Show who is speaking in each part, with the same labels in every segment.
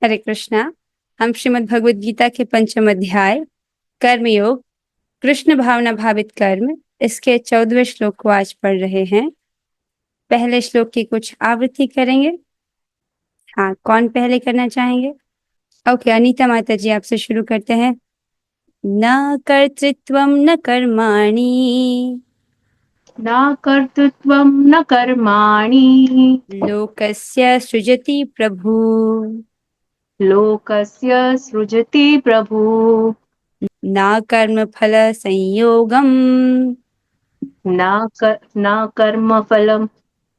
Speaker 1: हरे कृष्णा। हम श्रीमद् भगवद गीता के पंचम अध्याय कर्मयोग कृष्ण भावना भावित कर्म इसके 14वें श्लोक को आज पढ़ रहे हैं। पहले श्लोक की कुछ आवृत्ति करेंगे। हाँ, कौन पहले करना चाहेंगे? ओके, अनीता माता जी आपसे शुरू करते हैं। न कर्तृत्वं न कर्माणि
Speaker 2: न कर्तृत्वं न कर्माणि
Speaker 1: लोकस्य सृजति प्रभु
Speaker 2: लोकस्य सृजति प्रभु
Speaker 1: न कर्मफल संयोगम्
Speaker 2: न कर्मफलं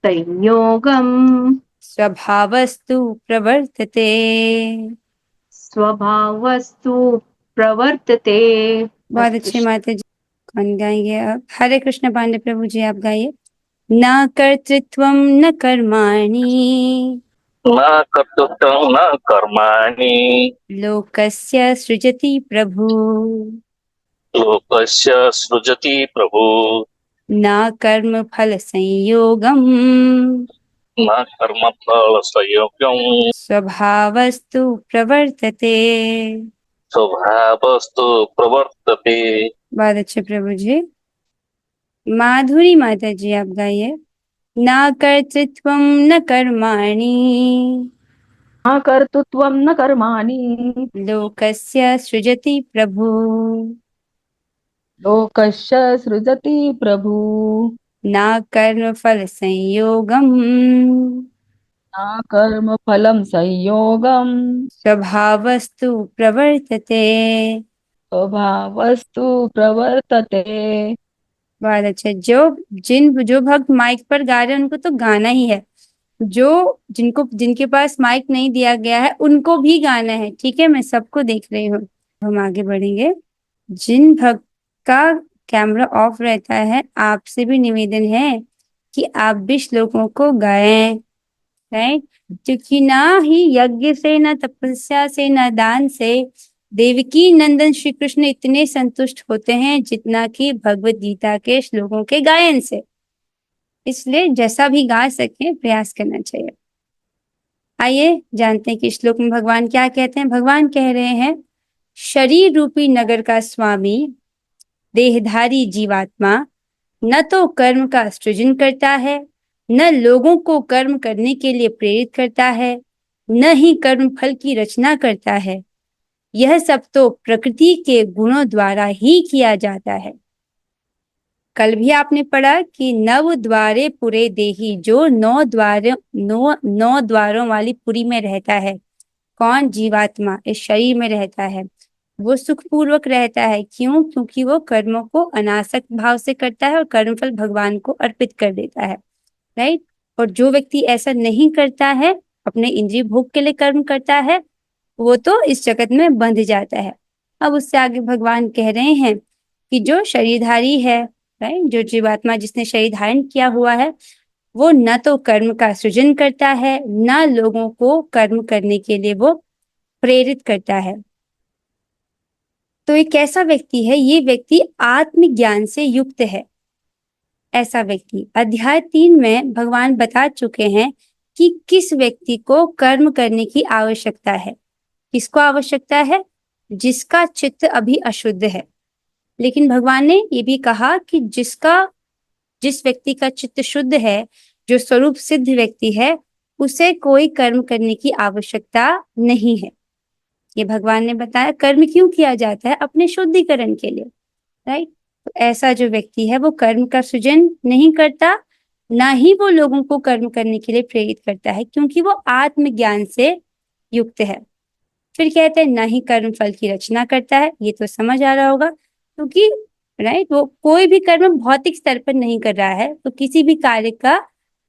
Speaker 2: संयोगम्
Speaker 1: स्वभावस्तु प्रवर्तते।
Speaker 2: स्वभावस्तु प्रवर्तते।
Speaker 1: बहुत
Speaker 2: हरे
Speaker 1: अच्छे
Speaker 2: कृष्ण।
Speaker 1: माता जी। कौन गाएंगे अब? हरे कृष्ण पांडे प्रभु जी आप गाइए। न कर्तृत्वं न कर्माणि
Speaker 3: न कर्तृत्वं न कर्माणि
Speaker 1: लोकस्य सृजति प्रभु
Speaker 3: लोकस्य सृजति प्रभु
Speaker 1: न कर्मफल संयोगम्
Speaker 3: न कर्मफलसंयोगं
Speaker 1: स्वभावस्तु प्रवर्तते।
Speaker 3: स्वभावस्तु प्रवर्तते।
Speaker 1: बहुत अच्छे प्रभु जी। माधुरी माता जी आप गाइए। न कर्तृत्वं न कर्माणि
Speaker 4: न कर्तृत्वं न कर्माणि
Speaker 1: लोकस्य सृजति प्रभु
Speaker 4: लोकस्य सृजति प्रभु
Speaker 1: न कर्मफल संयोगम्
Speaker 4: न कर्मफलं संयोगं
Speaker 1: स्वभावस्तु प्रवर्तते।
Speaker 4: स्वभावस्तु प्रवर्तते।
Speaker 1: बहुत अच्छा। जो भक्त माइक पर गा रहे हैं उनको तो गाना ही है। जो जिनके पास माइक नहीं दिया गया है उनको भी गाना है, ठीक है? मैं सबको देख रही हूँ। हम आगे बढ़ेंगे। जिन भक्त का कैमरा ऑफ रहता है आपसे भी निवेदन है कि आप भी श्लोकों को गाएं, राइट? क्योंकि ना ही यज्ञ से, न तपस्या से, न दान से देवकी नंदन श्री कृष्ण इतने संतुष्ट होते हैं जितना कि भगवत गीता के श्लोकों के गायन से। इसलिए जैसा भी गा सके प्रयास करना चाहिए। आइए जानते हैं कि श्लोक में भगवान क्या कहते हैं। भगवान कह रहे हैं, शरीर रूपी नगर का स्वामी देहधारी जीवात्मा न तो कर्म का सृजन करता है, न लोगों को कर्म करने के लिए प्रेरित करता है, न ही कर्म फल की रचना करता है। यह सब तो प्रकृति के गुणों द्वारा ही किया जाता है। कल भी आपने पढ़ा कि नव द्वारे पुरे देही, जो नौ द्वारों वाली पुरी में रहता है। कौन? जीवात्मा इस शरीर में रहता है। वो सुखपूर्वक रहता है। क्यों? क्योंकि वो कर्मों को अनासक्त भाव से करता है और कर्मफल भगवान को अर्पित कर देता है, राइट? और जो व्यक्ति ऐसा नहीं करता है, अपने इंद्रिय भोग के लिए कर्म करता है, वो तो इस जगत में बंध जाता है। अब उससे आगे भगवान कह रहे हैं कि जो शरीरधारी है, राइट, जो जीवात्मा जिसने शरीर धारण किया हुआ है, वो न तो कर्म का सृजन करता है, न लोगों को कर्म करने के लिए वो प्रेरित करता है। तो एक ऐसा व्यक्ति है, ये व्यक्ति आत्मज्ञान से युक्त है। ऐसा व्यक्ति अध्याय 3 में भगवान बता चुके हैं कि किस व्यक्ति को कर्म करने की आवश्यकता है। किसको आवश्यकता है? जिसका चित्त अभी अशुद्ध है। लेकिन भगवान ने ये भी कहा कि जिस व्यक्ति का चित्त शुद्ध है, जो स्वरूप सिद्ध व्यक्ति है, उसे कोई कर्म करने की आवश्यकता नहीं है। ये भगवान ने बताया। कर्म क्यों किया जाता है? अपने शुद्धिकरण के लिए, राइट? तो ऐसा जो व्यक्ति है वो कर्म का सृजन नहीं करता, ना ही वो लोगों को कर्म करने के लिए प्रेरित करता है, क्योंकि वो आत्मज्ञान से युक्त है। फिर कहते हैं ना ही कर्म फल की रचना करता है। ये तो समझ आ रहा होगा, क्योंकि राइट, वो कोई भी कर्म भौतिक स्तर पर नहीं कर रहा है, तो किसी भी कार्य का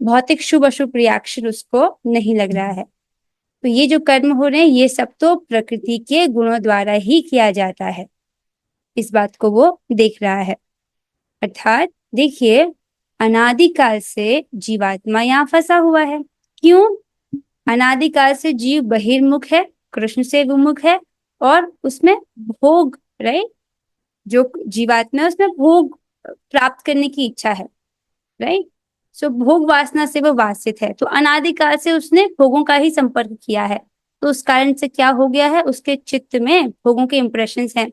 Speaker 1: भौतिक शुभ अशुभ रिएक्शन उसको नहीं लग रहा है। तो ये जो कर्म हो रहे हैं ये सब तो प्रकृति के गुणों द्वारा ही किया जाता है। इस बात को वो देख रहा है। अर्थात देखिए, अनादिकाल से जीवात्मा यहाँ फंसा हुआ है। क्यों? अनादिकाल से जीव बहिर्मुख है, कृष्ण से विमुख है, और उसमें भोग, राइट, जो जीवात्मा है उसमें भोग प्राप्त करने की इच्छा है, राइट? सो भोग वासना से वो वासित है। तो अनादिकाल से उसने भोगों का ही संपर्क किया है। तो उस कारण से क्या हो गया है, उसके चित्त में भोगों के इंप्रेशंस हैं,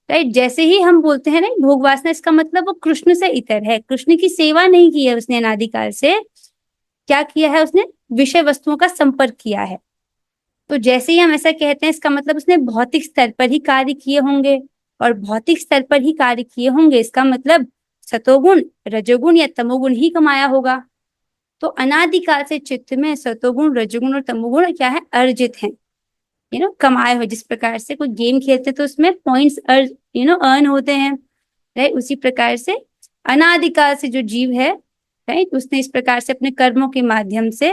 Speaker 1: राइट। जैसे ही हम बोलते हैं ना भोग वासना, इसका मतलब वो कृष्ण से इतर है, कृष्ण की सेवा नहीं की है उसने अनादिकाल से। क्या किया है उसने, विषय वस्तुओं का संपर्क किया है। तो जैसे ही हम ऐसा कहते हैं, इसका मतलब उसने भौतिक स्तर पर ही कार्य किए होंगे, और भौतिक स्तर पर ही कार्य किए होंगे इसका मतलब सतोगुण, रजोगुण या तमोगुण ही कमाया होगा। तो अनादिकाल से चित्त में सतोगुण, रजोगुण और तमोगुण क्या है, अर्जित हैं, कमाए हुए। जिस प्रकार से कोई गेम खेलते तो उसमें पॉइंट्स अर्न होते हैं, राइट। उसी प्रकार से अनादिकाल से जो जीव है, राइट, उसने इस प्रकार से अपने कर्मों के माध्यम से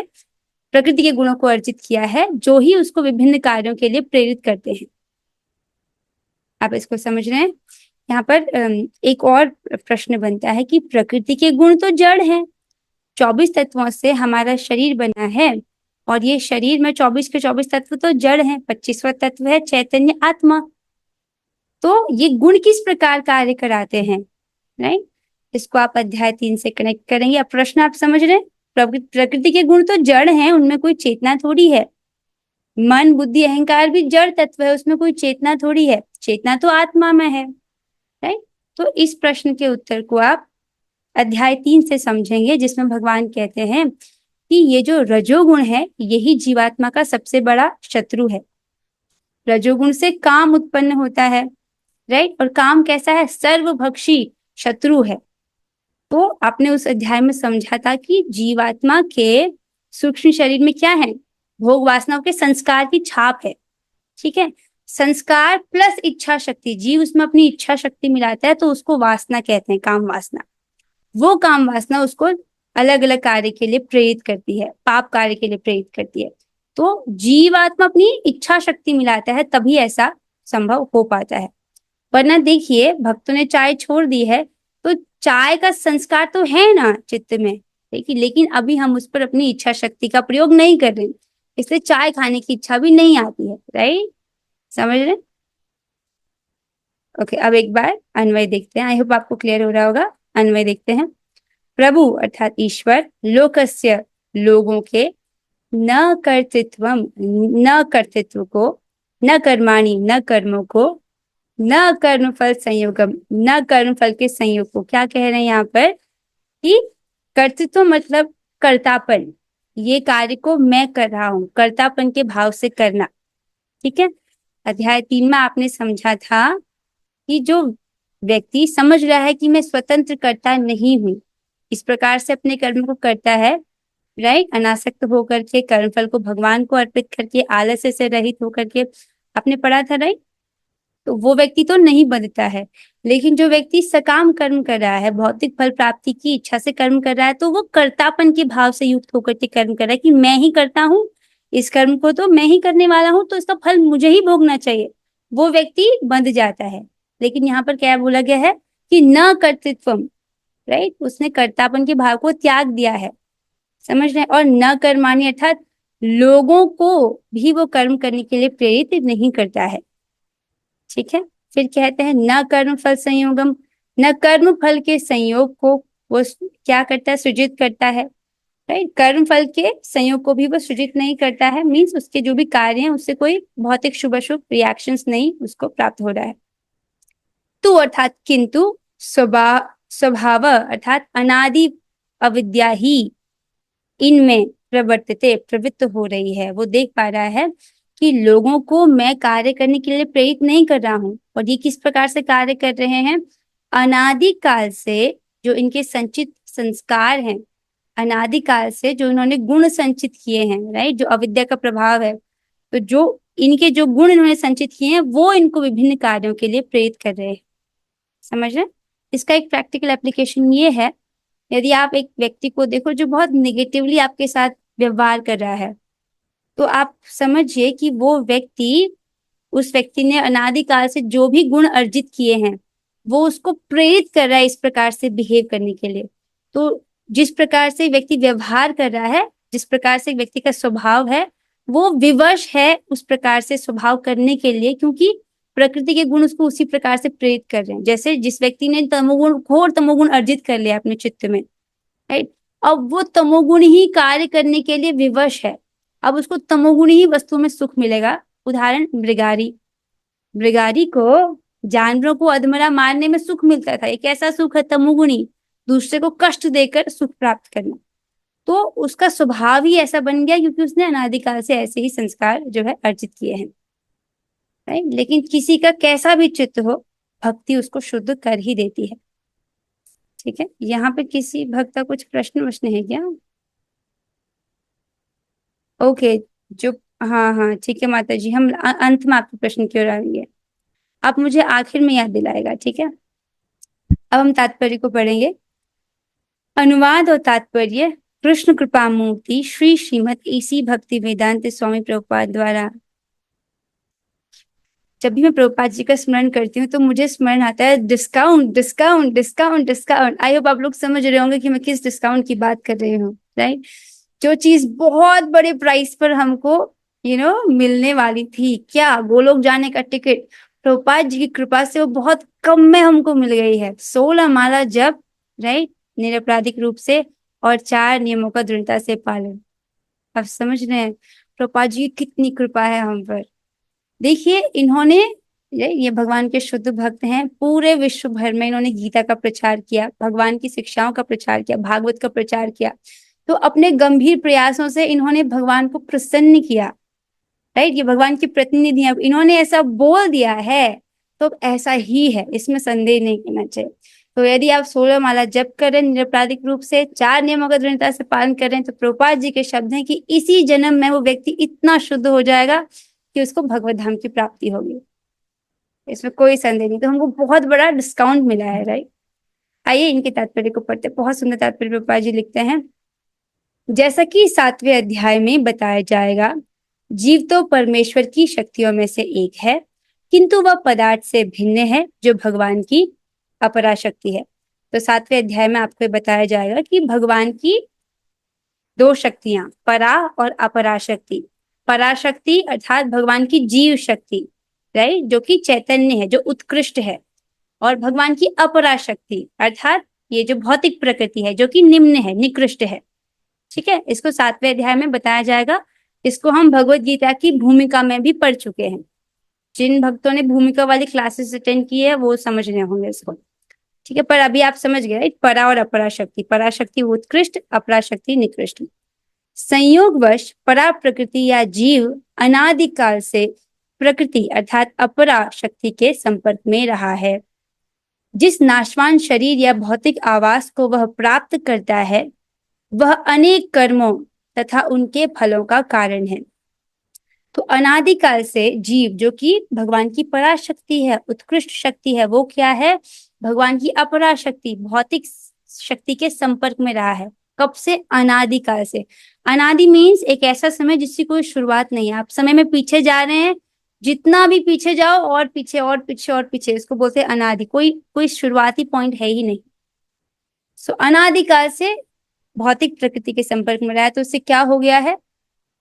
Speaker 1: प्रकृति के गुणों को अर्जित किया है, जो ही उसको विभिन्न कार्यों के लिए प्रेरित करते हैं। आप इसको समझ रहे हैं। यहाँ पर एक और प्रश्न बनता है कि प्रकृति के गुण तो जड़ हैं, 24 तत्वों से हमारा शरीर बना है, और ये शरीर में 24 के 24 तत्व तो जड़ हैं, 25वां तत्व है चैतन्य आत्मा। तो ये गुण किस प्रकार कार्य कराते हैं, राइट। इसको आप अध्याय 3 से कनेक्ट करेंगे। अब प्रश्न आप समझ रहे हैं, प्रकृति के गुण तो जड़ हैं, उनमें कोई चेतना थोड़ी है। मन, बुद्धि, अहंकार भी जड़ तत्व है, उसमें कोई चेतना थोड़ी है, चेतना तो आत्मा में है, राइट। तो इस प्रश्न के उत्तर को आप अध्याय 3 से समझेंगे, जिसमें भगवान कहते हैं कि ये जो रजोगुण है, यही जीवात्मा का सबसे बड़ा शत्रु है। रजोगुण से काम उत्पन्न होता है, राइट, और काम कैसा है, सर्वभक्षी शत्रु है। तो आपने उस अध्याय में समझा था कि जीवात्मा के सूक्ष्म शरीर में क्या है, भोग वासनाओं के संस्कार की छाप है, ठीक है। संस्कार प्लस इच्छा शक्ति, जीव उसमें अपनी इच्छा शक्ति मिलाता है, तो उसको वासना कहते हैं, काम वासना। वो काम वासना उसको अलग अलग कार्य के लिए प्रेरित करती है, पाप कार्य के लिए प्रेरित करती है। तो जीवात्मा अपनी इच्छा शक्ति मिलाता है, तभी ऐसा संभव हो पाता है। वरना देखिए, भक्तों ने चाय छोड़ दी है, तो चाय का संस्कार तो है ना चित्त में, लेकिन अभी हम उस पर अपनी इच्छा शक्ति का प्रयोग नहीं कर रहे, इसलिए चाय खाने की इच्छा भी नहीं आती है, राइट। समझ रहे? ओके, अब एक बार अन्वय देखते हैं। आई होप आपको क्लियर हो रहा होगा। अन्वय देखते हैं। प्रभु अर्थात ईश्वर, लोकस्य लोगों के, न कर्तृत्वम न कर्तृत्व को, न कर्माणि न कर्मों को, न कर्म फल संयोगम न कर्म फल के संयोग को। क्या कह रहे हैं यहाँ पर कि कर्तृत्व मतलब कर्तापन, ये कार्य को मैं कर रहा हूं, कर्तापन के भाव से करना, ठीक है। अध्याय 3 में आपने समझा था कि जो व्यक्ति समझ रहा है कि मैं स्वतंत्र कर्ता नहीं हूं, इस प्रकार से अपने कर्म को करता है, राइट, अनासक्त होकर के, कर्मफल को भगवान को अर्पित करके, आलस्य से रहित होकर के, आपने पढ़ा था, राइट। तो वो व्यक्ति तो नहीं बंधता है। लेकिन जो व्यक्ति सकाम कर्म कर रहा है, भौतिक फल प्राप्ति की इच्छा से कर्म कर रहा है, तो वो कर्तापन के भाव से युक्त होकर के कर्म कर रहा है कि मैं ही करता हूँ, इस कर्म को तो मैं ही करने वाला हूँ, तो इसका फल मुझे ही भोगना चाहिए। वो व्यक्ति बंध जाता है। लेकिन यहाँ पर क्या बोला गया है कि न कर्तृत्वम, राइट, उसने कर्तापन के भाव को त्याग दिया है, समझ रहे हैं। और न कर्माणि अर्थात लोगों को भी वो कर्म करने के लिए प्रेरित नहीं करता है, ठीक है। फिर कहते हैं न कर्म फल संयोगम, न कर्म फल के संयोग को वो क्या करता है, सृजित करता है, राइट। कर्म फल के संयोग को भी वो सृजित नहीं करता है, मीन्स उसके जो भी कार्य हैं उससे कोई भौतिक शुभ अशुभ रिएक्शंस नहीं उसको प्राप्त हो रहा है। तो अर्थात किंतु स्वभाव अर्थात अनादि अविद्या ही इनमें प्रवृत्त हो रही है। वो देख पा रहा है कि लोगों को मैं कार्य करने के लिए प्रेरित नहीं कर रहा हूं, और ये किस प्रकार से कार्य कर रहे हैं, अनादिकाल से जो इनके संचित संस्कार हैं, अनादिकाल से जो इन्होंने गुण संचित किए हैं, राइट, जो अविद्या का प्रभाव है, तो जो इनके जो गुण इन्होंने संचित किए हैं वो इनको विभिन्न कार्यों के लिए प्रेरित कर रहे हैं, समझ रहे हैं। इसका एक प्रैक्टिकल एप्लीकेशन ये है, यदि आप एक व्यक्ति को देखो जो बहुत निगेटिवली आपके साथ व्यवहार कर रहा है, तो आप समझिए कि वो व्यक्ति, उस व्यक्ति ने अनादिकाल से जो भी गुण अर्जित किए हैं वो उसको प्रेरित कर रहा है इस प्रकार से बिहेव करने के लिए। तो जिस प्रकार से व्यक्ति व्यवहार कर रहा है, जिस प्रकार से व्यक्ति का स्वभाव है, वो विवश है उस प्रकार से स्वभाव करने के लिए, क्योंकि प्रकृति के गुण उसको उसी प्रकार से प्रेरित कर रहे हैं। जैसे जिस व्यक्ति ने तमोगुण, घोर तमोगुण अर्जित कर लिया अपने चित्त में, राइट, अब वो तमोगुण ही कार्य करने के लिए विवश है। अब उसको तमोगुणी ही वस्तु में सुख मिलेगा। उदाहरण मृगारी, मृगारी को जानवरों को अधमरा मारने में सुख मिलता था। एक ऐसा सुख है तमोगुणी, दूसरे को कष्ट देकर सुख प्राप्त करना। तो उसका स्वभाव ही ऐसा बन गया क्योंकि उसने अनादिकाल से ऐसे ही संस्कार जो है अर्जित किए हैं, राइट। लेकिन किसी का कैसा भी चित्त हो, भक्ति उसको शुद्ध कर ही देती है। ठीक है, यहाँ पे किसी भक्त का कुछ प्रश्न वश्न है क्या? ओके, जो हाँ हाँ ठीक है माता जी, हम अंत में आपके प्रश्न की ओर आएंगे, आप मुझे आखिर में याद दिलाएगा, ठीक है। अब हम तात्पर्य को पढ़ेंगे। अनुवाद और तात्पर्य कृष्ण कृपा मूर्ति श्री श्रीमद एसी भक्ति वेदांत स्वामी प्रभुपाद द्वारा। जब भी मैं प्रभुपाद जी का स्मरण करती हूँ तो मुझे स्मरण आता है discount discount discount discount. I hope आप लोग समझ रहे होंगे कि मैं किस डिस्काउंट की बात कर रही हूँ, राइट। जो चीज बहुत बड़े प्राइस पर हमको मिलने वाली थी, क्या गोलोक जाने का टिकट, प्रभुपाद जी की कृपा से वो बहुत कम में हमको मिल गई है। 16 माला जप, राइट, निरपराधिक रूप से, और 4 नियमों का दृढ़ता से पालन। आप समझ रहे हैं प्रभुपाद जी की कितनी कृपा है हम पर। देखिए इन्होंने, ये भगवान के शुद्ध भक्त हैं, पूरे विश्व भर में इन्होंने गीता का प्रचार किया, भगवान की शिक्षाओं का प्रचार किया, भागवत का प्रचार किया। तो अपने गंभीर प्रयासों से इन्होंने भगवान को प्रसन्न किया, राइट। ये भगवान की प्रतिनिधि हैं, इन्होंने ऐसा बोल दिया है तो ऐसा ही है, इसमें संदेह नहीं करना चाहिए। तो यदि आप 16 माला जप कर रहे हैं निरपराधिक रूप से, 4 नियमों का दृढ़ता से पालन कर रहे हैं, तो प्रभुपाद जी के शब्द हैं कि इसी जन्म में वो व्यक्ति इतना शुद्ध हो जाएगा कि उसको भगवत धाम की प्राप्ति होगी, इसमें कोई संदेह नहीं। तो हमको बहुत बड़ा डिस्काउंट मिला है, राइट। आइए इनके तात्पर्य को पढ़ते। बहुत सुंदर तात्पर्य प्रभुपाद जी लिखते हैं। जैसा कि 7वें अध्याय में बताया जाएगा, जीव तो परमेश्वर की शक्तियों में से एक है, किंतु वह पदार्थ से भिन्न है जो भगवान की अपरा शक्ति है। तो 7वें अध्याय में आपको बताया जाएगा कि भगवान की 2 शक्तियां, परा और अपरा शक्ति। पराशक्ति अर्थात भगवान की जीव शक्ति, राइट, जो कि चैतन्य है, जो उत्कृष्ट है, और भगवान की अपरा शक्ति अर्थात ये जो भौतिक प्रकृति है, जो कि निम्न है, निकृष्ट है। ठीक है, इसको 7वें अध्याय में बताया जाएगा। इसको हम भगवत गीता की भूमिका में भी पढ़ चुके हैं। जिन भक्तों ने भूमिका वाली क्लासेस अटेंड की है वो समझ रहे होंगे इसको, ठीक है। पर अभी आप समझ गए, परा और अपरा शक्ति, पराशक्ति उत्कृष्ट, अपरा शक्ति निकृष्ट। संयोगवश परा प्रकृति या जीव अनादिकाल से प्रकृति अर्थात अपरा शक्ति के संपर्क में रहा है। जिस नाशवान शरीर या भौतिक आवास को वह प्राप्त करता है, वह अनेक कर्मों तथा उनके फलों का कारण है। तो अनादिकाल से जीव, जो कि भगवान की पराशक्ति है, उत्कृष्ट शक्ति है, वो क्या है? भगवान की अपरा शक्ति, भौतिक शक्ति के संपर्क में रहा है। कब से? अनादिकाल से। अनादि मीन्स एक ऐसा समय जिसकी कोई शुरुआत नहीं है। आप समय में पीछे जा रहे हैं, जितना भी पीछे जाओ और पीछे और पीछे और पीछे, इसको बोलते हैं अनादि। कोई शुरुआती पॉइंट है ही नहीं। सो अनादिकाल से भौतिक प्रकृति के संपर्क में रहा है। तो इससे क्या हो गया है?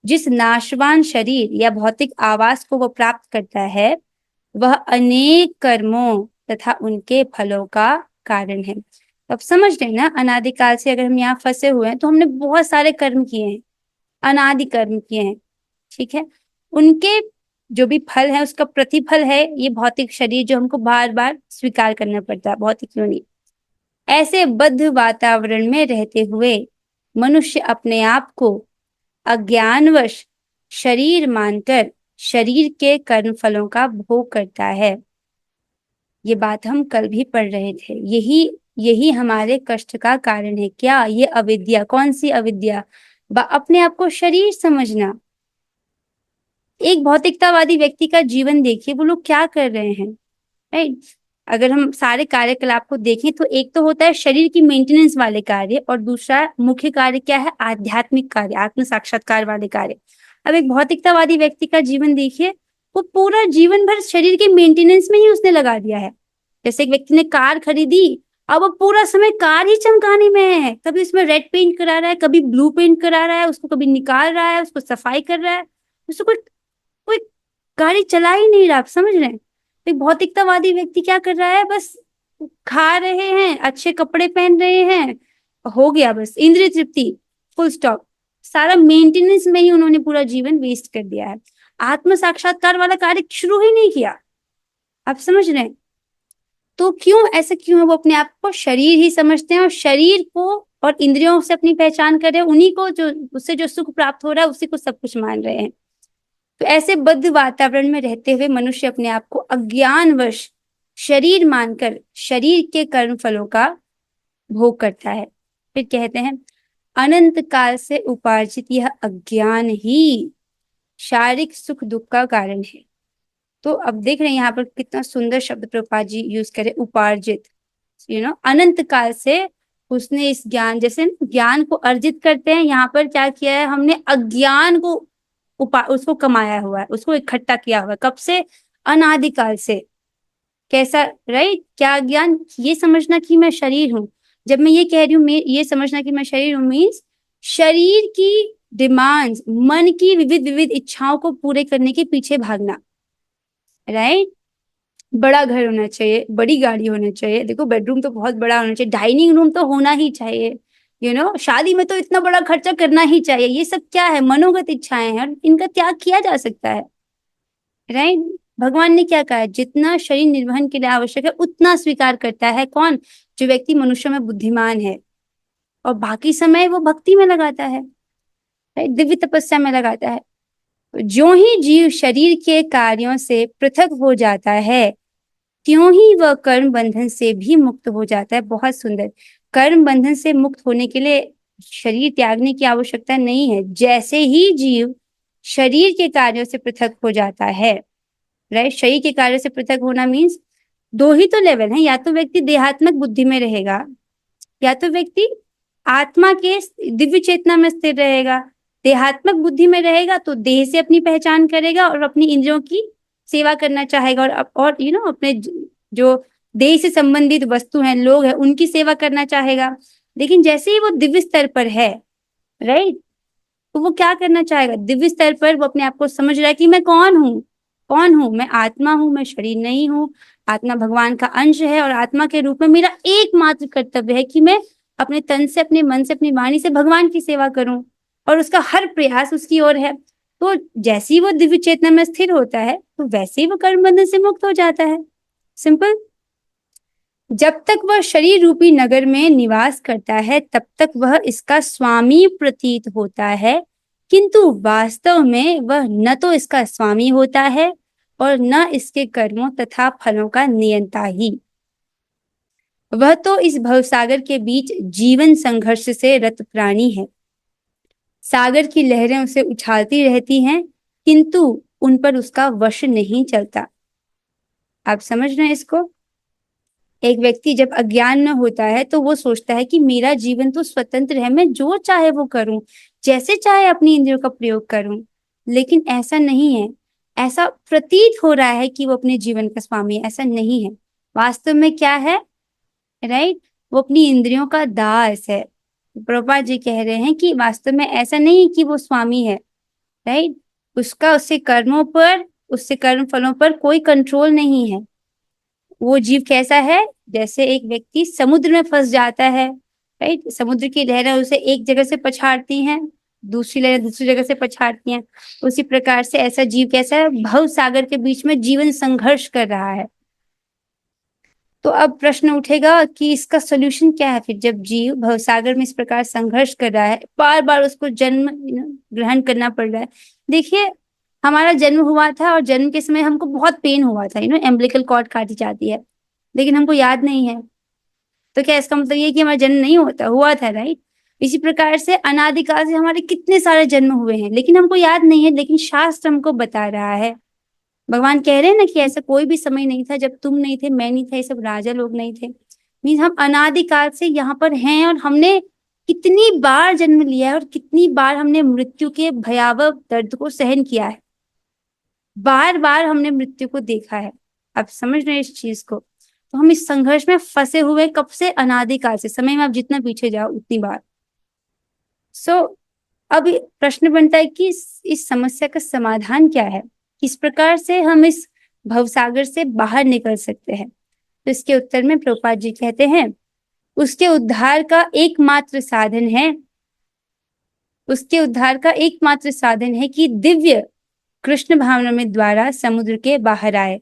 Speaker 1: जिस नाशवान शरीर या भौतिक आवास को वो प्राप्त करता है, वह अनेक कर्मों तथा उनके फलों का कारण है। अब समझ रहे ना, अनादिकाल से अगर हम यहाँ फंसे हुए हैं तो हमने बहुत सारे कर्म किए हैं, अनादि कर्म किए हैं, ठीक है। उनके जो भी फल है, उसका प्रतिफल है ये भौतिक शरीर, जो हमको बार बार स्वीकार करना पड़ता है, भौतिक योनि। ऐसे बद्ध वातावरण में रहते हुए मनुष्य अपने आप को अज्ञानवश शरीर मानकर शरीर के कर्म फलों का भोग करता है। ये बात हम कल भी पढ़ रहे थे। यही हमारे कष्ट का कारण है। क्या? ये अविद्या। कौन सी अविद्या? अपने आप को शरीर समझना। एक भौतिकतावादी व्यक्ति का जीवन देखिए, वो लोग क्या कर रहे हैं, राइट। अगर हम सारे कार्यकलाप को देखें तो एक तो होता है शरीर की मेंटेनेंस वाले कार्य, और दूसरा मुख्य कार्य क्या है? आध्यात्मिक कार्य, आत्म साक्षात्कार वाले कार्य। अब एक भौतिकतावादी व्यक्ति का जीवन देखिए, वो पूरा जीवन भर शरीर के मेंटेनेंस में ही उसने लगा दिया है। जैसे एक व्यक्ति ने कार खरीदी, अब वो पूरा समय कार ही चमकाने में है। कभी उसमें रेड पेंट करा रहा है, कभी ब्लू पेंट करा रहा है, उसको कभी निकाल रहा है, उसको सफाई कर रहा है, उसको कोई गाड़ी चला ही नहीं रहा। आप समझ रहे हैं? एक भौतिकतावादी व्यक्ति क्या कर रहा है? बस खा रहे हैं, अच्छे कपड़े पहन रहे हैं, हो गया, बस इंद्रिय तृप्ति, फुल स्टॉप। सारा मेंटेनेंस में ही उन्होंने पूरा जीवन वेस्ट कर दिया है। आत्म साक्षात्कार वाला कार्य शुरू ही नहीं किया। आप समझ रहे हैं? तो क्यों ऐसा क्यों है? वो अपने आप को शरीर ही समझते हैं और शरीर को और इंद्रियों से अपनी पहचान कर रहे हैं, उन्हीं को जो उससे जो सुख प्राप्त हो रहा है उसी को सब कुछ मान रहे हैं। तो ऐसे बद्ध वातावरण में रहते हुए मनुष्य अपने आप को अज्ञानवश शरीर मानकर शरीर के कर्म फलों का भोग करता है। फिर कहते हैं अनंत काल से उपार्जित यह अज्ञान ही शारीरिक सुख दुख का कारण है। तो अब देख रहे हैं यहाँ पर कितना सुंदर शब्द प्रभुपाद जी यूज करे, उपार्जित। अनंत काल से उसने इस ज्ञान, जैसे ज्ञान को अर्जित करते हैं, यहाँ पर क्या किया है हमने? अज्ञान को उसको कमाया हुआ है, उसको इकट्ठा किया हुआ है। कब से? अनादिकाल से। कैसा? राइट? क्या ज्ञान? ये समझना कि मैं शरीर हूँ। जब मैं ये कह रही हूँ, ये समझना कि मैं शरीर हूँ मीन्स शरीर की डिमांड्स, मन की विविध विविध इच्छाओं को पूरे करने के पीछे भागना। राइट? बड़ा घर होना चाहिए, बड़ी गाड़ी होनी चाहिए, देखो बेडरूम तो बहुत बड़ा होना चाहिए, डाइनिंग रूम तो होना ही चाहिए, शादी में तो इतना बड़ा खर्चा करना ही चाहिए। ये सब क्या है? मनोगत इच्छाएं हैं और इनका त्याग किया जा सकता है। राइट? भगवान ने क्या कहा? जितना शरीर निर्वहन के लिए आवश्यक है उतना स्वीकार करता है। कौन? जो व्यक्ति मनुष्य में बुद्धिमान है और बाकी समय वो भक्ति में लगाता है, राइट, दिव्य तपस्या में लगाता है। जो ही जीव शरीर के कार्यों से पृथक हो जाता है त्यों ही वह कर्म बंधन से भी मुक्त हो जाता है। बहुत सुंदर। कर्म बंधन से मुक्त होने के लिए शरीर त्यागने की आवश्यकता नहीं है। जैसे ही जीव शरीर के कार्यों से पृथक हो जाता है, राइट, शरीर के कार्यों से पृथक होना मीन्स दो ही तो लेवल है। या तो व्यक्ति देहात्मक बुद्धि में रहेगा या तो व्यक्ति आत्मा के दिव्य चेतना में स्थिर रहेगा। देहात्मक बुद्धि में रहेगा तो देह से अपनी पहचान करेगा और अपनी इंद्रियों की सेवा करना चाहेगा और अपने जो देह से संबंधित वस्तु हैं, लोग हैं, उनकी सेवा करना चाहेगा। लेकिन जैसे ही वो दिव्य स्तर पर है, राइट, तो वो क्या करना चाहेगा? दिव्य स्तर पर वो अपने आप को समझ रहा है कि मैं कौन हूँ? मैं आत्मा हूँ, मैं शरीर नहीं हूँ। आत्मा भगवान का अंश है और आत्मा के रूप में मेरा एकमात्र कर्तव्य है कि मैं अपने तन से, अपने मन से, अपनी वाणी से भगवान की सेवा करूं और उसका हर प्रयास उसकी ओर है। तो जैसे ही वो दिव्य चेतना में स्थिर होता है तो वैसे ही वो कर्म बंधन से मुक्त हो जाता है। सिंपल। जब तक वह शरीर रूपी नगर में निवास करता है तब तक वह इसका स्वामी प्रतीत होता है, किंतु वास्तव में वह न तो इसका स्वामी होता है और न इसके कर्मों तथा फलों का नियंता ही। वह तो इस भवसागर के बीच जीवन संघर्ष से रत प्राणी है। सागर की लहरें उसे उछालती रहती हैं किंतु उन पर उसका वश नहीं चलता। आप समझ रहे हैं इसको? एक व्यक्ति जब अज्ञान में होता है तो वो सोचता है कि मेरा जीवन तो स्वतंत्र है, मैं जो चाहे वो करूं, जैसे चाहे अपनी इंद्रियों का प्रयोग करूं। लेकिन ऐसा नहीं है। ऐसा प्रतीत हो रहा है कि वो अपने जीवन का स्वामी है, ऐसा नहीं है। वास्तव में क्या है? राइट, वो अपनी इंद्रियों का दास है। प्रभुपाद जी कह रहे हैं कि वास्तव में ऐसा नहीं कि वो स्वामी है, राइट, उससे कर्मों पर, उससे कर्म फलों पर कोई कंट्रोल नहीं है। वो जीव कैसा है? जैसे एक व्यक्ति समुद्र में फंस जाता है, राइट, समुद्र की लहरें उसे एक जगह से पछाड़ती हैं, दूसरी लहरें दूसरी जगह से पछाड़ती हैं। उसी प्रकार से ऐसा जीव कैसा है? भव सागर के बीच में जीवन संघर्ष कर रहा है। तो अब प्रश्न उठेगा कि इसका सोल्यूशन क्या है? फिर जब जीव भवसागर में इस प्रकार संघर्ष कर रहा है, बार बार उसको जन्म ग्रहण करना पड़ रहा है। देखिए, हमारा जन्म हुआ था और जन्म के समय हमको बहुत पेन हुआ था, एम्बिलिकल कॉर्ड काटी जाती है, लेकिन हमको याद नहीं है। तो क्या इसका मतलब ये कि हमारा जन्म नहीं हुआ था? राइट। इसी प्रकार से अनादिकाल से हमारे कितने सारे जन्म हुए हैं लेकिन हमको याद नहीं है, लेकिन शास्त्र हमको बता रहा है। भगवान कह रहे हैं ना कि ऐसा कोई भी समय नहीं था जब तुम नहीं थे, मैं नहीं था, ये सब राजा लोग नहीं थे। मीन्स हम अनादिकाल से यहाँ पर हैं और हमने कितनी बार जन्म लिया है और कितनी बार हमने मृत्यु के भयावह दर्द को सहन किया है। बार बार हमने मृत्यु को देखा है। आप समझ रहे हैं इस चीज को? तो हम इस संघर्ष में फंसे हुए कब से? अनादिकाल से। समय में आप जितना पीछे जाओ उतनी बार। अब प्रश्न बनता है कि इस समस्या का समाधान क्या है? किस प्रकार से हम इस भवसागर से बाहर निकल सकते हैं? तो इसके उत्तर में प्रभुपाद जी कहते हैं, उसके उद्धार का एकमात्र साधन है उसके उद्धार का एकमात्र साधन है कि दिव्य कृष्ण भावना में द्वारा समुद्र के बाहर आए।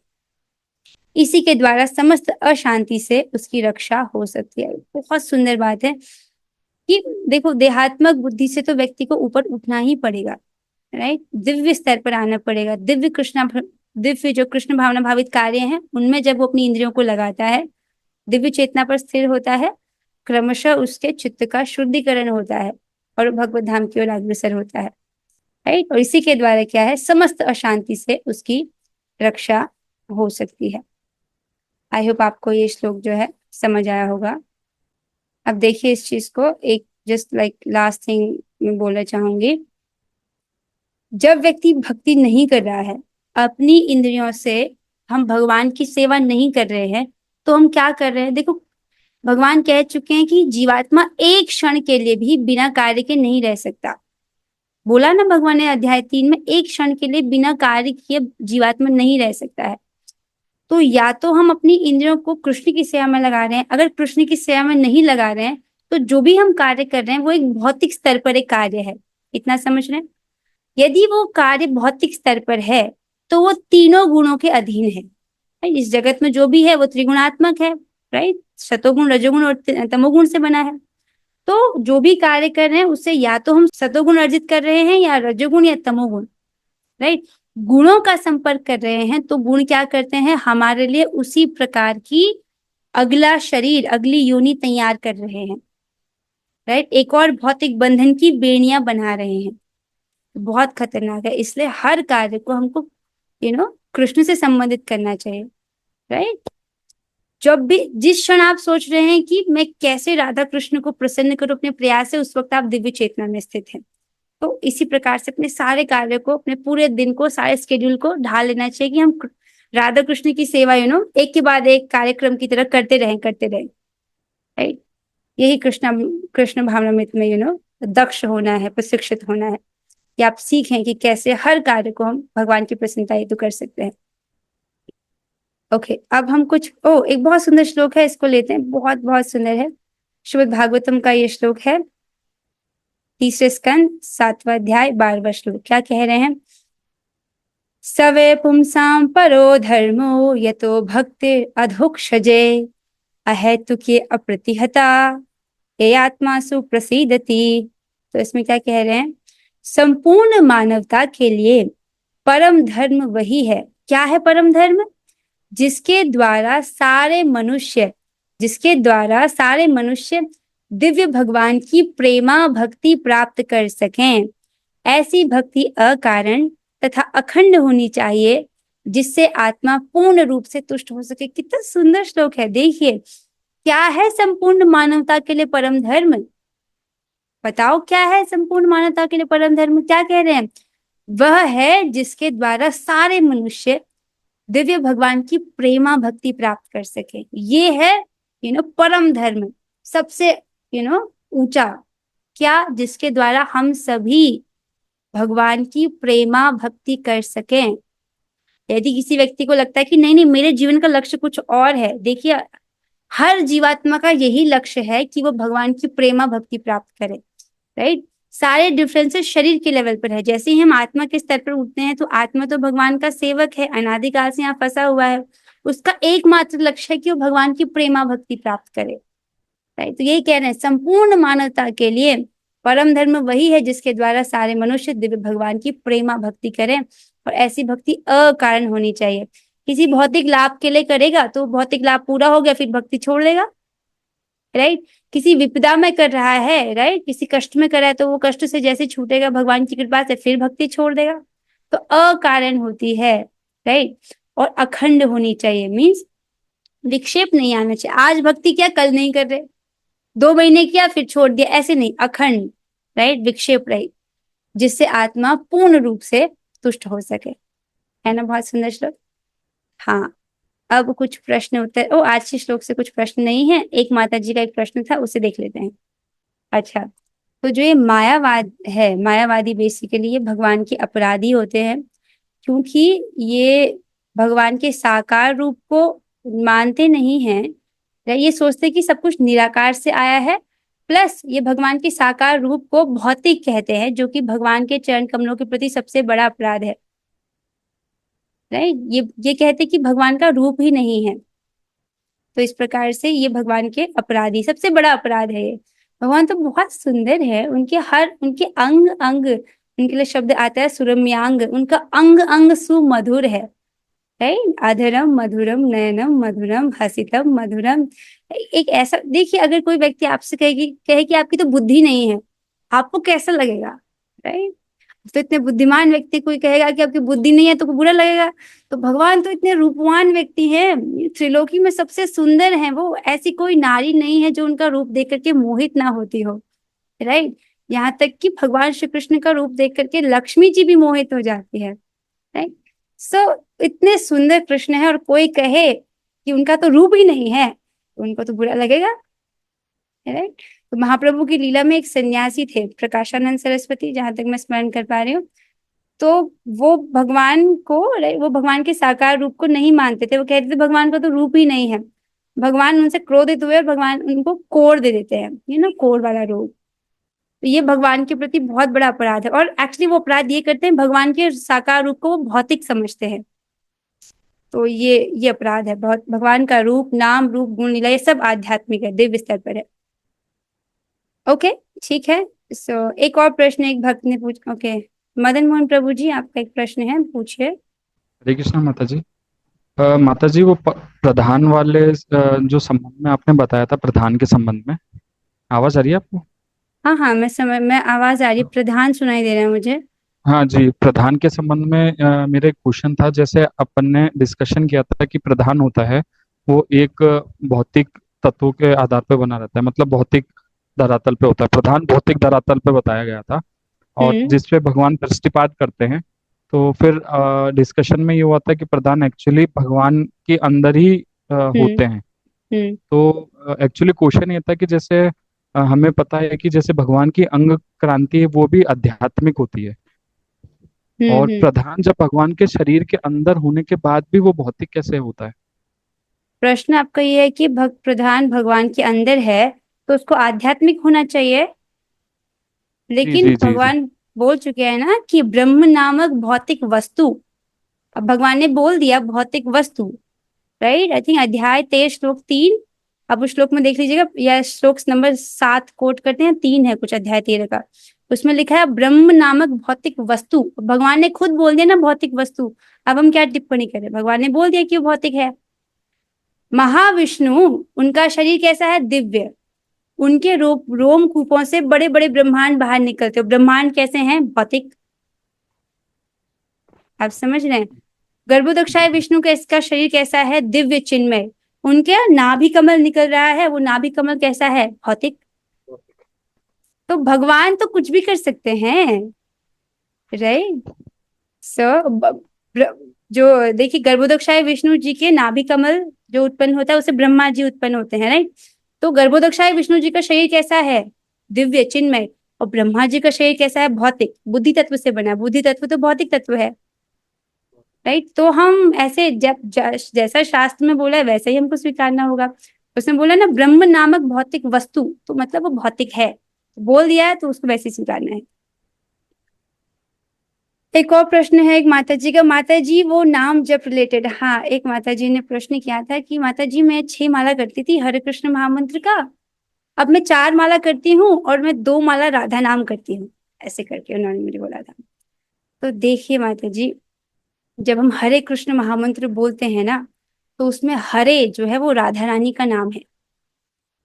Speaker 1: इसी के द्वारा समस्त अशांति से उसकी रक्षा हो सकती है। बहुत सुंदर बात है कि देखो, देहात्मक बुद्धि से तो व्यक्ति को ऊपर उठना ही पड़ेगा, राइट। दिव्य स्तर पर आना पड़ेगा। दिव्य जो कृष्ण भावना भावित कार्य हैं उनमें जब वो अपनी इंद्रियों को लगाता है, दिव्य चेतना पर स्थिर होता है, क्रमशः उसके चित्त का शुद्धिकरण होता है और भगवत धाम की ओर अग्रसर होता है, राइट। और इसी के द्वारा क्या है, समस्त अशांति से उसकी रक्षा हो सकती है। आई होप आपको ये श्लोक जो है समझ आया होगा। अब देखिए इस चीज को, एक जस्ट लाइक लास्ट थिंग मैं बोलना चाहूंगी। जब व्यक्ति भक्ति नहीं कर रहा है, अपनी इंद्रियों से हम भगवान की सेवा नहीं कर रहे हैं, तो हम क्या कर रहे हैं? देखो, भगवान कह चुके हैं कि जीवात्मा एक क्षण के लिए भी बिना कार्य के नहीं रह सकता। बोला ना भगवान ने अध्याय 3 में, एक क्षण के लिए बिना कार्य किए जीवात्मा नहीं रह सकता है। तो या तो हम अपनी इंद्रियों को कृष्ण की सेवा में लगा रहे हैं, अगर कृष्ण की सेवा में नहीं लगा रहे हैं तो जो भी हम कार्य कर रहे हैं वो एक भौतिक स्तर पर एक कार्य है। इतना समझ रहे हैं? यदि वो कार्य भौतिक स्तर पर है तो वो तीनों गुणों के अधीन है। इस जगत में जो भी है वो त्रिगुणात्मक है, राइट। सतोगुण, रजोगुण और तमोगुण से बना है। तो जो भी कार्य कर रहे हैं उससे या तो हम सतोगुण अर्जित कर रहे हैं या रजोगुण या तमोगुण, राइट। गुणों का संपर्क कर रहे हैं तो गुण क्या करते हैं, हमारे लिए उसी प्रकार की अगला शरीर, अगली योनि तैयार कर रहे हैं, राइट। एक और भौतिक बंधन की बेड़ियां बना रहे हैं। बहुत खतरनाक है। इसलिए हर कार्य को हमको कृष्ण से संबंधित करना चाहिए, राइट। जब भी, जिस क्षण आप सोच रहे हैं कि मैं कैसे राधा कृष्ण को प्रसन्न करूं अपने प्रयास से, उस वक्त आप दिव्य चेतना में स्थित हैं। तो इसी प्रकार से अपने सारे कार्य को, अपने पूरे दिन को, सारे स्केड्यूल को ढाल लेना चाहिए कि हम राधा कृष्ण की सेवा एक के बाद एक कार्यक्रम की तरह करते रहें, राइट। यही कृष्ण भावनामृत में दक्ष होना है, प्रशिक्षित होना है कि आप सीखें कि कैसे हर कार्य को हम भगवान की प्रसन्नता हेतु कर सकते हैं। ओके, अब हम एक बहुत सुंदर श्लोक है, इसको लेते हैं। बहुत बहुत सुंदर है। श्रीमद् भागवतम का ये श्लोक है, 3 स्कंद 7वां अध्याय 12वां श्लोक। क्या कह रहे हैं? सवे पुंसां परो धर्मो यतो भक्तिर अधोक्षजे अहेतुके अप्रतिहता ये आत्मासु प्रसीदति। तो इसमें क्या कह रहे हैं? संपूर्ण मानवता के लिए परम धर्म वही है। क्या है परम धर्म? जिसके द्वारा सारे मनुष्य दिव्य भगवान की प्रेमा भक्ति प्राप्त कर सकें। ऐसी भक्ति अकारण तथा अखंड होनी चाहिए, जिससे आत्मा पूर्ण रूप से तुष्ट हो सके। कितना सुंदर श्लोक है। देखिए, क्या है संपूर्ण मानवता के लिए परम धर्म? बताओ, क्या है संपूर्ण मानवता के लिए परम धर्म? क्या कह रहे हैं? वह है जिसके द्वारा सारे मनुष्य दिव्य भगवान की प्रेमा भक्ति प्राप्त कर सके। ये है परम धर्म, सबसे ऊंचा। क्या? जिसके द्वारा हम सभी भगवान की प्रेमा भक्ति कर सकें। यदि किसी व्यक्ति को लगता है कि नहीं नहीं, मेरे जीवन का लक्ष्य कुछ और है, देखिए हर जीवात्मा का यही लक्ष्य है कि वो भगवान की प्रेमा भक्ति प्राप्त करे, राइट। सारे डिफरेंसेस शरीर के लेवल पर है। जैसे ही हम आत्मा के स्तर पर उठते हैं तो आत्मा तो भगवान का सेवक है, अनादिकाल से यहाँ फंसा हुआ है। उसका एकमात्र लक्ष्य है कि वो भगवान की प्रेमा भक्ति प्राप्त करे, राइट। तो यही कह रहे हैं, संपूर्ण मानवता के लिए परम धर्म वही है जिसके द्वारा सारे मनुष्य दिव्य भगवान की प्रेमा भक्ति करें। और ऐसी भक्ति अकारण होनी चाहिए। किसी भौतिक लाभ के लिए करेगा तो भौतिक लाभ पूरा हो गया, फिर भक्ति छोड़ देगा, राइट। किसी विपदा में कर रहा है, राइट, किसी कष्ट में कर रहा है तो वो कष्ट से जैसे छूटेगा भगवान की कृपा से, फिर भक्ति छोड़ देगा। तो अकारण होती है, राइट। और अखंड होनी चाहिए, मीन्स विक्षेप नहीं आना चाहिए। आज भक्ति किया, कल नहीं कर रहे, 2 महीने किया फिर छोड़ दिया, ऐसे नहीं, अखंड, राइट, विक्षेप रहित, जिससे आत्मा पूर्ण रूप से तुष्ट हो सके। है ना बहुत सुंदर श्लोक? हाँ, अब कुछ प्रश्न उत्तर। आज के श्लोक से कुछ प्रश्न नहीं है, एक माता जी का एक प्रश्न था, उसे देख लेते हैं। अच्छा, तो जो ये मायावाद है, मायावादी बेसिकली ये भगवान के अपराधी होते हैं, क्योंकि ये भगवान के साकार रूप को मानते नहीं हैं। ये सोचते कि सब कुछ निराकार से आया है प्लस ये भगवान के साकार रूप को भौतिक कहते हैं, जो कि भगवान के चरण कमलों के प्रति सबसे बड़ा अपराध है। राइट, ये कहते हैं कि भगवान का रूप ही नहीं है। तो इस प्रकार से ये भगवान के अपराधी सबसे बड़ा अपराध है ये। भगवान तो बहुत सुंदर है, उनके अंग अंग, उनके लिए शब्द आता है सुरम्यांग, उनका अंग अंग सुमधुर है। राइट, अधरम मधुरम नयनम मधुरम हसितम मधुरम। एक ऐसा देखिए, अगर कोई व्यक्ति आपसे कहे कि आपकी तो बुद्धि नहीं है, आपको कैसा लगेगा? राइट, तो इतने बुद्धिमान व्यक्ति कोई कहेगा कि आपकी बुद्धि नहीं है तो बुरा लगेगा। तो भगवान तो इतने रूपवान व्यक्ति हैं, त्रिलोकी में सबसे सुंदर हैं वो, ऐसी कोई नारी नहीं है जो उनका रूप देख करके मोहित ना होती हो। राइट, यहाँ तक कि भगवान श्री कृष्ण का रूप देख करके लक्ष्मी जी भी मोहित हो जाती है। राइट, सो इतने सुंदर कृष्ण है और कोई कहे कि उनका तो रूप ही नहीं है तो उनको तो बुरा लगेगा। राइट, तो महाप्रभु की लीला में एक सन्यासी थे, प्रकाशानंद सरस्वती, जहां तक मैं स्मरण कर पा रही हूँ। तो वो वो भगवान के साकार रूप को नहीं मानते थे। वो कहते थे भगवान का तो रूप ही नहीं है। भगवान उनसे क्रोधित हुए और भगवान उनको कोढ़ दे देते हैं, कोढ़ वाला रोग। तो ये भगवान के प्रति बहुत बड़ा अपराध है, और एक्चुअली वो अपराध ये करते हैं, भगवान के साकार रूप को वो भौतिक समझते हैं। तो ये अपराध है। बहुत भगवान का रूप, नाम रूप, गुण, लीला, ये सब आध्यात्मिक है, दिव्य स्तर पर है। ओके, ठीक है। एक और प्रश्न एक भक्त ने ओके, मदन मोहन प्रभु जी, आपका एक प्रश्न है, पूछिए।
Speaker 5: हरे कृष्णा माता जी। माता जी, वो प्रधान वाले जो संबंध में आपने बताया था, प्रधान के संबंध में, आवाज आ रही है आपको?
Speaker 1: हाँ हाँ, मैं आवाज आ रही, प्रधान सुनाई दे रहा है मुझे।
Speaker 5: हाँ जी, प्रधान के संबंध में मेरा एक क्वेश्चन था। जैसे अपन ने डिस्कशन किया था कि प्रधान होता है वो एक भौतिक तत्वों के आधार पर बना रहता है, मतलब भौतिक धरातल पे होता है। प्रधान भौतिक धरातल पे बताया गया था, और जिसपे भगवान दृष्टिपात करते हैं। तो फिर डिस्कशन में ये हुआ था कि प्रधान एक्चुअली भगवान के अंदर ही होते हैं। तो एक्चुअली क्वेश्चन ये था कि जैसे हमें पता है कि जैसे भगवान की अंग क्रांति है वो भी आध्यात्मिक होती है, और प्रधान जब भगवान के शरीर के अंदर होने के बाद भी वो भौतिक कैसे होता है?
Speaker 1: प्रश्न आपका ये है कि भक्त प्रधान भगवान के अंदर है तो उसको आध्यात्मिक होना चाहिए, लेकिन
Speaker 5: जी, जी,
Speaker 1: भगवान बोल चुके हैं ना कि ब्रह्म नामक भौतिक वस्तु। अब भगवान ने बोल दिया भौतिक वस्तु। राइट, आई थिंक अध्याय 23 श्लोक 3, अब उस श्लोक में देख लीजिएगा, या श्लोक नंबर 7 कोट करते हैं, 3 है कुछ अध्याय 13 का, उसमें लिखा है ब्रह्म नामक भौतिक वस्तु। भगवान ने खुद बोल दिया ना भौतिक वस्तु, अब हम क्या टिप्पणी करें? भगवान ने बोल दिया कि वो भौतिक है। महाविष्णु, उनका शरीर कैसा है? दिव्य। उनके रोम कूपों से बड़े बड़े ब्रह्मांड बाहर निकलते हो। ब्रह्मांड कैसे हैं? भौतिक। आप समझ रहे हैं? गर्भोदक्षाय विष्णु का इसका शरीर कैसा है? दिव्य चिन्मय। उनके नाभि कमल निकल रहा है, वो नाभि कमल कैसा है? भौतिक। तो भगवान तो कुछ भी कर सकते हैं। राइट, जो देखिए गर्भोदक्षाय विष्णु जी के नाभि कमल जो उत्पन्न होता है उससे ब्रह्मा जी उत्पन्न होते हैं। राइट, तो गर्भोदक्षाय विष्णु जी का शरीर कैसा है? दिव्य चिन्मय। और ब्रह्मा जी का शरीर कैसा है? भौतिक, बुद्धि तत्व से बना। बुद्धि तत्व तो भौतिक तत्व है। राइट, तो हम ऐसे जैसा शास्त्र में बोला है वैसा ही हमको स्वीकारना होगा। उसने बोला ना ब्रह्म नामक भौतिक वस्तु, तो मतलब वो भौतिक है, बोल दिया है तो उसको वैसे ही स्वीकारना है। एक और प्रश्न है एक माता जी का। माता जी, वो नाम जप रिलेटेड, हाँ, एक माता जी ने प्रश्न किया था कि माता जी मैं 6 माला करती थी हरे कृष्ण महामंत्र का, अब मैं 4 माला करती हूँ और मैं 2 माला राधा नाम करती हूँ, ऐसे करके उन्होंने मुझे बोला था। तो देखिए माता जी, जब हम हरे कृष्ण महामंत्र बोलते हैं ना, तो उसमें हरे जो है वो राधा रानी का नाम है।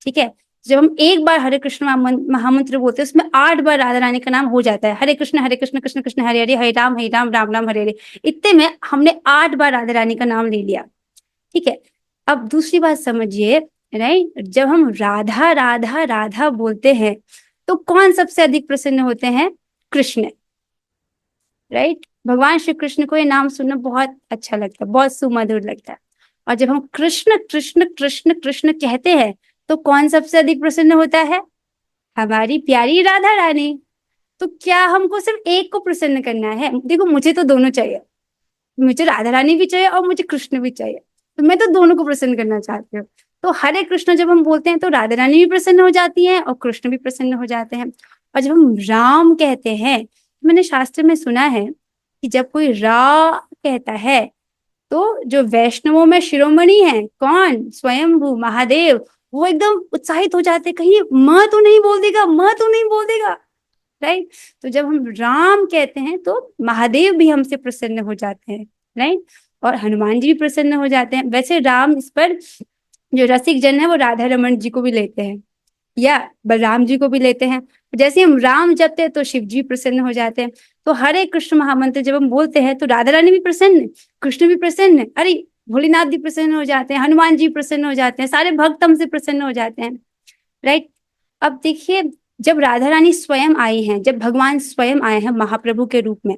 Speaker 1: ठीक है, जब हम एक बार हरे कृष्ण महामंत्र बोलते हैं उसमें 8 बार राधा रानी का नाम हो जाता है। हरे कृष्ण कृष्ण कृष्ण हरे हरे, हरे राम राम राम हरे हरे। इतने में हमने 8 बार राधा रानी का नाम ले लिया। ठीक है, अब दूसरी बात समझिए। राइट, जब हम राधा राधा राधा बोलते हैं तो कौन सबसे अधिक प्रसन्न होते हैं? कृष्ण। राइट, भगवान श्री कृष्ण को ये नाम सुनना बहुत अच्छा लगता है, बहुत सुमधुर लगता है। और जब हम कृष्ण कृष्ण कृष्ण कृष्ण कहते हैं तो कौन सबसे अधिक प्रसन्न होता है? हमारी प्यारी राधा रानी। तो क्या हमको सिर्फ एक को प्रसन्न करना है? देखो, मुझे तो दोनों चाहिए, मुझे राधा रानी भी चाहिए और मुझे कृष्ण भी चाहिए, तो मैं तो दोनों को प्रसन्न करना चाहती हूँ। तो हरे कृष्ण जब हम बोलते हैं तो राधा रानी भी प्रसन्न हो जाती हैं और कृष्ण भी प्रसन्न हो जाते हैं। और जब हम राम कहते हैं, मैंने शास्त्र में सुना है कि जब कोई रा कहता है तो जो वैष्णवों में शिरोमणि है, कौन, स्वयंभू महादेव, वो एकदम उत्साहित हो जाते, कहीं माँ तो नहीं बोल देगा, माँ तो नहीं बोल देगा, राइट। तो जब हम राम कहते हैं तो महादेव भी हमसे प्रसन्न हो जाते हैं, राइट, और हनुमान जी भी प्रसन्न हो जाते हैं। वैसे राम, इस पर जो रसिक जन है वो राधा रमन जी को भी लेते हैं या बलराम जी को भी लेते हैं। जैसे हम राम जपते हैं तो शिव जी प्रसन्न हो जाते हैं। तो हरे कृष्ण महामंत्र जब हम बोलते हैं तो राधा रानी भी प्रसन्न, कृष्ण भी प्रसन्न, अरे भोलेनाथ जी प्रसन्न हो जाते हैं, हनुमान जी प्रसन्न हो जाते हैं, सारे भक्त हमसे प्रसन्न हो जाते हैं, राइट। अब देखिए, जब राधा रानी स्वयं आई हैं, जब भगवान स्वयं आए हैं महाप्रभु के रूप में,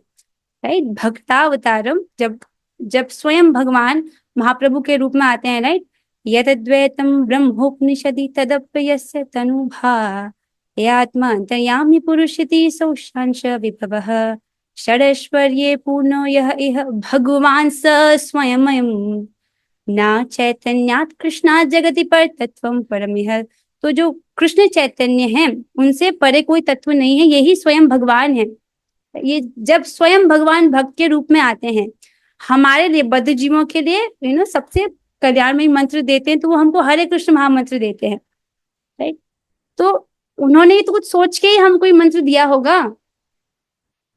Speaker 1: राइट, भक्तावतारम, जब स्वयं भगवान महाप्रभु के रूप में आते हैं, राइट, यद्वैतम ब्रह्मोपनिषदि तदप्यस्य तनुभा यात्मा अंतर्यामी पुरुषिति सौशांश विभवः षडैश्वर्ये पूर्णो यः इह भगवान स स्वयं ना चैतन्यात् कृष्णात् जगति पर तत्वम परमिह। तो जो कृष्ण चैतन्य है उनसे परे कोई तत्व नहीं है, यही स्वयं भगवान है। ये जब स्वयं भगवान भक्त के रूप में आते हैं हमारे लिए, बद्ध जीवों के लिए सबसे कल्याणमय मंत्र देते हैं, तो वो हमको हरे कृष्ण महामंत्र देते हैं, राइट। तो उन्होंने तो कुछ सोच के ही हमको ये मंत्र दिया होगा,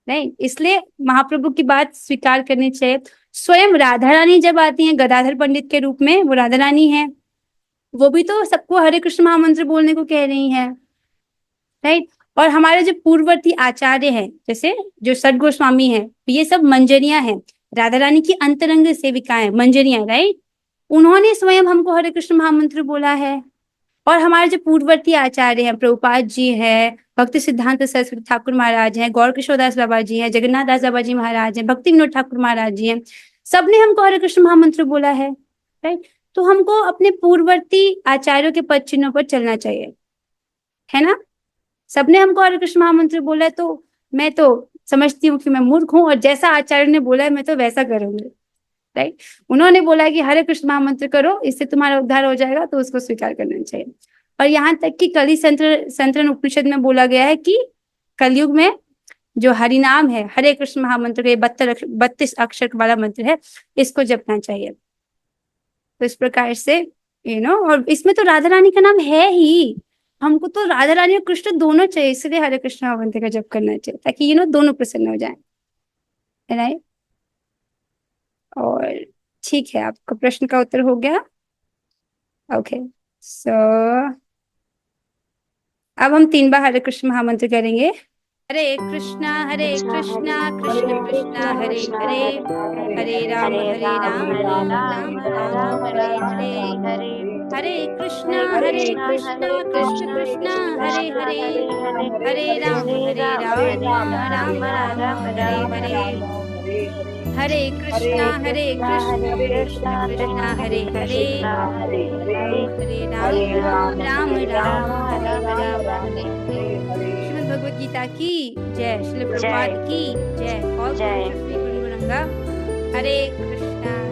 Speaker 1: राइट। इसलिए महाप्रभु की बात स्वीकार करनी चाहिए। स्वयं राधा रानी जब आती हैं गदाधर पंडित के रूप में, वो राधा रानी है, वो भी तो सबको हरे कृष्ण महामंत्र बोलने को कह रही है, राइट। और हमारे जो पूर्ववर्ती आचार्य हैं, जैसे जो सट गोस्वामी है, ये सब मंजरियां हैं, राधा रानी की अंतरंग सेविकाएं मंजरियां, राइट। उन्होंने स्वयं हमको हरे कृष्ण महामंत्र बोला है। और हमारे जो पूर्ववर्ती आचार्य हैं, प्रभुपाद जी हैं, भक्ति सिद्धांत सरस्वती ठाकुर महाराज हैं, गौर किशोरदास बाबा जी हैं, जगन्नाथ दास बाबा जी महाराज हैं, भक्ति विनोद ठाकुर महाराज जी हैं, सबने हमको हरे कृष्ण महामंत्र बोला है, राइट। तो हमको अपने पूर्ववर्ती आचार्यों के पद चिन्हों पर चलना चाहिए, है ना। सबने हमको हरे कृष्ण महामंत्र बोला है, तो मैं तो समझती हूँ कि मैं मूर्ख हूँ और जैसा आचार्य ने बोला है मैं तो वैसा करूंगी, राइट। उन्होंने बोला कि हरे कृष्ण महामंत्र करो, इससे तुम्हारा उद्धार हो जाएगा, तो उसको स्वीकार करना चाहिए। और यहाँ तक कि कली संतरण उपनिषद में बोला गया है कि कलयुग में जो हरिनाम है, हरे कृष्ण महामंत्र के 32 अक्षर वाला मंत्र है, इसको जपना चाहिए। तो इस प्रकार से और इसमें तो राधा रानी का नाम है ही, हमको तो राधा रानी और कृष्ण दोनों चाहिए, इसलिए हरे कृष्ण महामंत्र का जप करना चाहिए, ताकि दोनों प्रसन्न हो जाए, राइट। और ठीक है, आपका प्रश्न का उत्तर हो गया। ओके, सो अब हम 3 बार हरे कृष्ण महामंत्र करेंगे। हरे कृष्णा कृष्ण कृष्ण हरे हरे, हरे राम राम राम राम हरे हरे, हरे कृष्णा कृष्ण कृष्ण हरे हरे, हरे राम राम राम हरे हरे, हरे कृष्णा कृष्ण कृष्ण हरे हरे, हरे राम राम हरे हरे। श्रीमद् भगवद गीता की जय, श्रील प्रभुपाद की जय, और श्री गुरु रंगा। हरे कृष्णा।